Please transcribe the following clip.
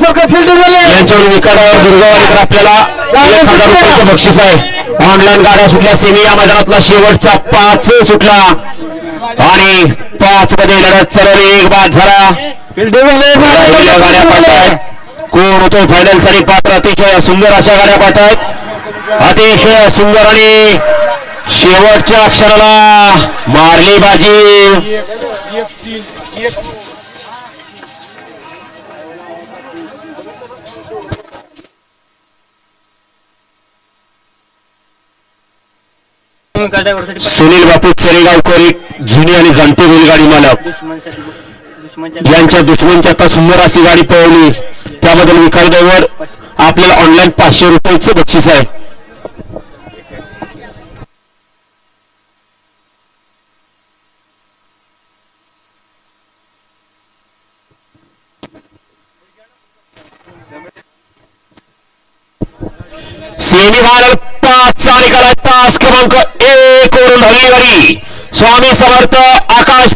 यांच्यावर विकारावर दुर्गावाडीकर आपल्याला 1000 रुपयाचं बक्षीस आहे. ऑनलाईन गाड्या सुटल्या. सेमी या मैदानातला शेवटचा 5 सुटला आणि 5 मध्ये लढत चालवली. एक बाद झाला. गाड्या पडतायत. कोण होतो फायनल साठी पात्र. अतिशय सुंदर अशा गाड्या पडतायत. अतिशय सुंदर आणि शेवटच्या क्षणाला मारली बाजी. सुनील बापू चरेगावकर जुनी आणि जाणते बैलगाडी मालक यांच्या दुश्मनची आता सुंदर अशी गाडी पळवली. त्याबद्दल विकास ड्रायव्हर आपल्याला ऑनलाईन 500 रुपयाचे बक्षीस आहे. सेमी फायनल 5 आणि तास क्रमांक 1 वरून धावलेली गाडी स्वामी समर्थ आकाश